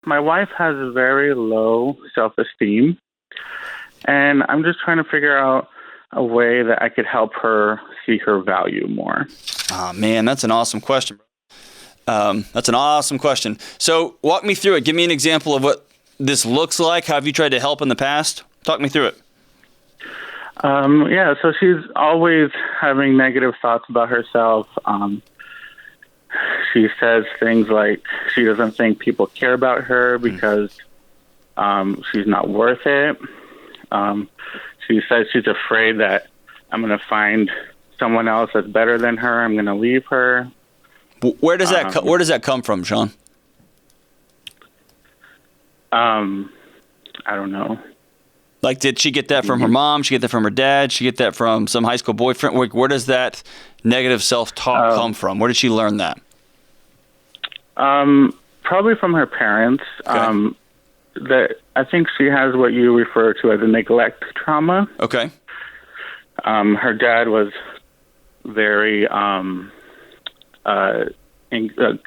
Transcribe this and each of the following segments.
My wife has very low self-esteem, and I'm just trying to figure out a way that I could help her see her value more. Oh, man, that's an awesome question. That's an awesome question. So walk me through it. Give me an example of what this looks like. How have you tried to help in the past? Talk me through it. Yeah, so she's always having negative thoughts about herself. She says things like she doesn't think people care about her because she's not worth it. She says she's afraid that I'm going to find someone else that's better than her. I'm going to leave her. Where does that come from, Sean? I don't know. Like, did she get that from her mom? She get that from her dad? She get that from some high school boyfriend? Where does that negative self-talk come from? Where did she learn that? Probably from her parents. Okay. I think she has what you refer to as a neglect trauma. Okay. Her dad was very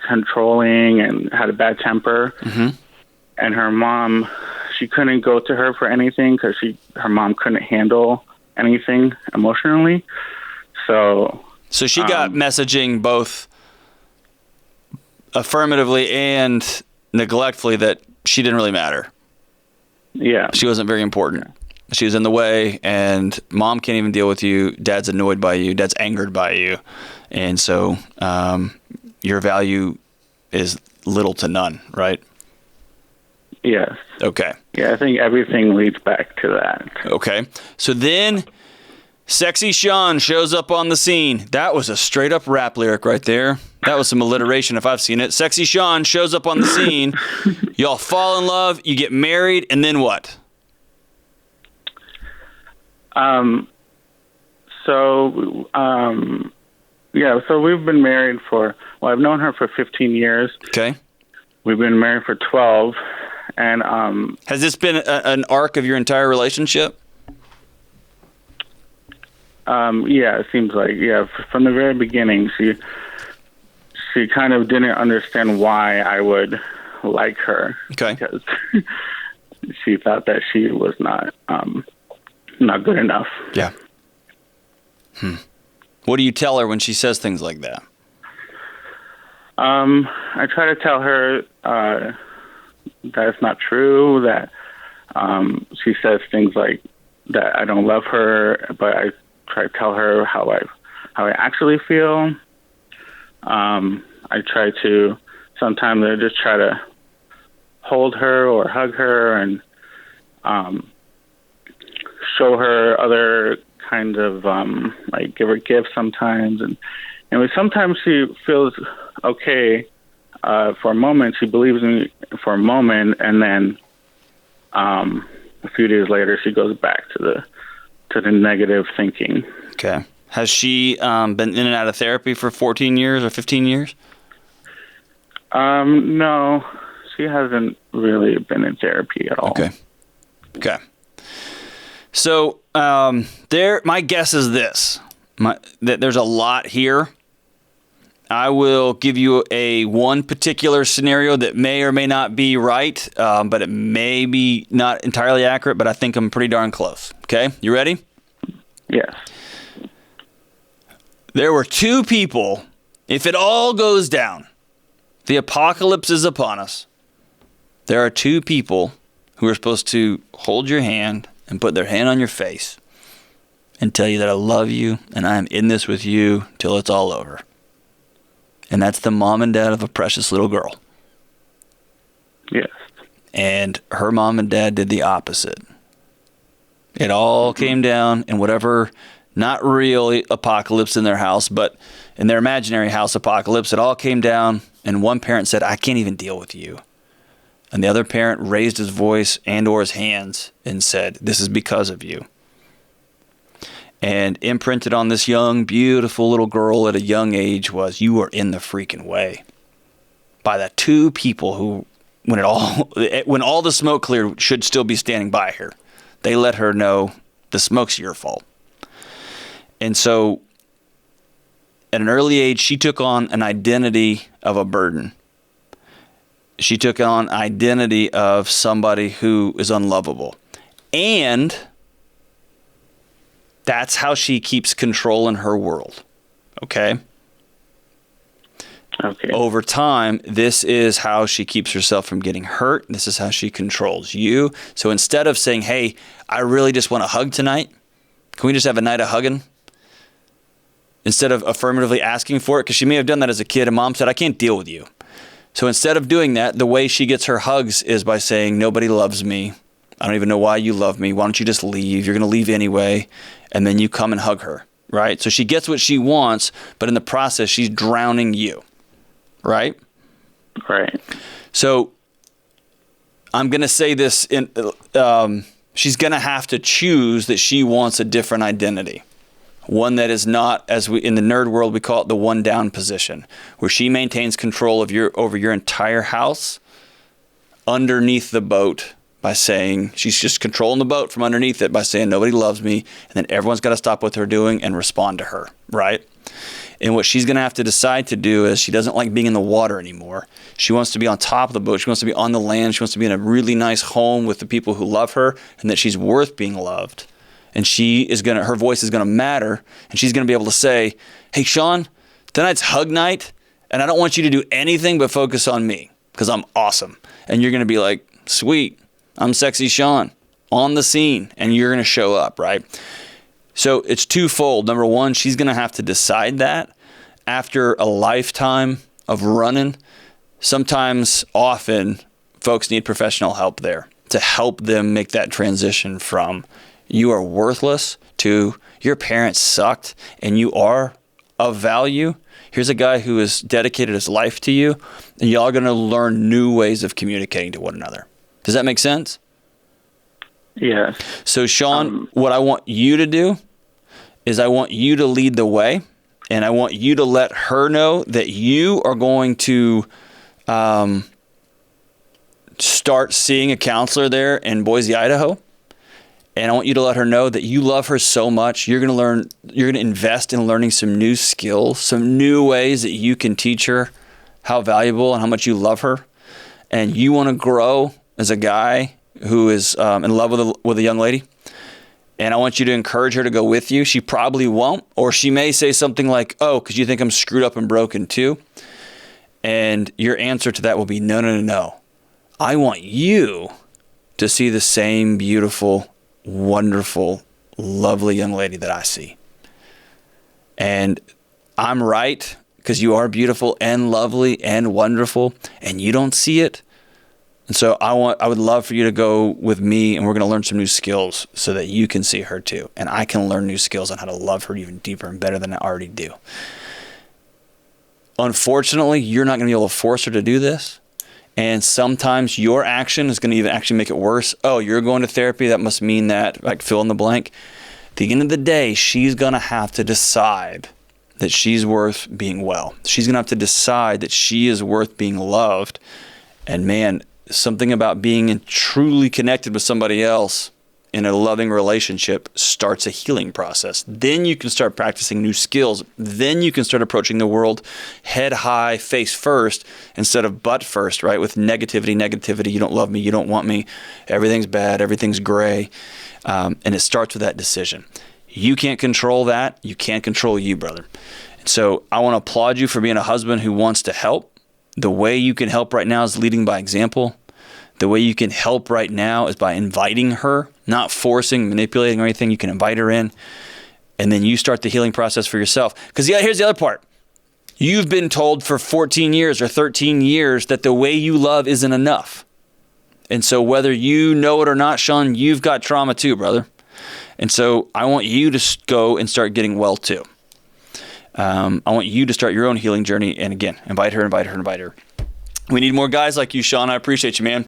controlling and had a bad temper. Mm-hmm. And her mom, she couldn't go to her for anything because her mom couldn't handle anything emotionally. So she got messaging both affirmatively and neglectfully that she didn't really matter. Yeah. She wasn't very important. She was in the way, and mom can't even deal with you. Dad's annoyed by you. Dad's angered by you. And so your value is little to none, right? Yes. Okay. Yeah, I think everything leads back to that. Okay. So then Sexy Sean shows up on the scene. That was a straight up rap lyric right there. That was some alliteration if I've seen it. Sexy Sean shows up on the scene. Y'all fall in love, you get married, and then what? So we've been married I've known her for 15 years. Okay. We've been married for 12. And has this been an arc of your entire relationship? Yeah, it seems like, from the very beginning, she kind of didn't understand why I would like her. Okay. Because she thought that she was not good enough. Yeah. What do you tell her when she says things like that? I try to tell her that it's not true, that she says things like that I don't love her, but I try to tell her how I actually feel. I try to sometimes I just try to hold her or hug her and show her other kinds of like give her gifts sometimes, and sometimes she feels okay for a moment. She believes in me for a moment, and then a few days later she goes back to the negative thinking. Okay. Has she been in and out of therapy for 14 years or 15 years? No, she hasn't really been in therapy at all. Okay. So my guess is this, that there's a lot here. I will give you one particular scenario that may or may not be right, but it may be not entirely accurate, but I think I'm pretty darn close. Okay, you ready? Yes. There were two people. If it all goes down, the apocalypse is upon us. There are two people who are supposed to hold your hand and put their hand on your face and tell you that I love you and I am in this with you till it's all over. And that's the mom and dad of a precious little girl. Yes. And her mom and dad did the opposite. It all came down in whatever, not real apocalypse in their house, but in their imaginary house apocalypse, it all came down and one parent said, I can't even deal with you. And the other parent raised his voice and or his hands and said, this is because of you. And imprinted on this young, beautiful little girl at a young age was, you are in the freaking way. By the two people who, when all the smoke cleared, should still be standing by her. They let her know the smoke's your fault. And so at an early age, she took on an identity of a burden. she took on identity of somebody who is unlovable. And that's how she keeps control in her world. Okay? Okay. Over time, this is how she keeps herself from getting hurt. This is how she controls you. So instead of saying, hey, I really just want a hug tonight, can we just have a night of hugging? Instead of affirmatively asking for it, because she may have done that as a kid and mom said, I can't deal with you. So instead of doing that, the way she gets her hugs is by saying, nobody loves me. I don't even know why you love me. Why don't you just leave? You're going to leave anyway. And then you come and hug her, right? So she gets what she wants, but in the process, she's drowning you. Right? Right. So I'm going to say this, she's going to have to choose that she wants a different identity. One that is not, as we in the nerd world, we call it the one down position, where she maintains control of over your entire house underneath the boat by saying, she's just controlling the boat from underneath it by saying, nobody loves me. And then everyone's got to stop what they're doing and respond to her. Right? And what she's going to have to decide to do is she doesn't like being in the water anymore. She wants to be on top of the boat. She wants to be on the land. She wants to be in a really nice home with the people who love her and that she's worth being loved. And her voice is going to matter. And she's going to be able to say, hey, Sean, tonight's hug night. And I don't want you to do anything but focus on me because I'm awesome. And you're going to be like, sweet, I'm sexy Sean on the scene. And you're going to show up, right? So it's twofold. Number one, she's going to have to decide that after a lifetime of running. Often, folks need professional help there to help them make that transition from you are worthless to your parents sucked and you are of value. Here's a guy who has dedicated his life to you, and y'all are going to learn new ways of communicating to one another. Does that make sense? Yes. So, Sean, what I want you to do is I want you to lead the way, and I want you to let her know that you are going to start seeing a counselor there in Boise, Idaho. And I want you to let her know that you love her so much. You're going to invest in learning some new skills, some new ways that you can teach her how valuable and how much you love her. And you want to grow as a guy who is in love with a young lady. And I want you to encourage her to go with you. She probably won't, or she may say something like, oh, because you think I'm screwed up and broken too. And your answer to that will be, no. I want you to see the same beautiful, wonderful, lovely young lady that I see. And I'm right because you are beautiful and lovely and wonderful, and you don't see it. And so I would love for you to go with me, and we're going to learn some new skills so that you can see her too. And I can learn new skills on how to love her even deeper and better than I already do. Unfortunately, you're not going to be able to force her to do this. And sometimes your action is going to even actually make it worse. Oh, you're going to therapy. That must mean that, like, fill in the blank. At the end of the day, she's going to have to decide that she's worth being well. She's going to have to decide that she is worth being loved. And man, something about being truly connected with somebody else in a loving relationship starts a healing process. Then you can start practicing new skills. Then you can start approaching the world head high, face first, instead of butt first, right? With negativity, you don't love me, you don't want me, everything's bad, everything's gray. And it starts with that decision. You can't control that. You can't control you, brother. And so I want to applaud you for being a husband who wants to help. The way you can help right now is leading by example. The way you can help right now is by inviting her, not forcing, manipulating or anything. You can invite her in, and then you start the healing process for yourself. Because here's the other part. You've been told for 14 years or 13 years that the way you love isn't enough. And so whether you know it or not, Sean, you've got trauma too, brother. And so I want you to go and start getting well too. I want you to start your own healing journey. And again, invite her. We need more guys like you, Sean. I appreciate you, man.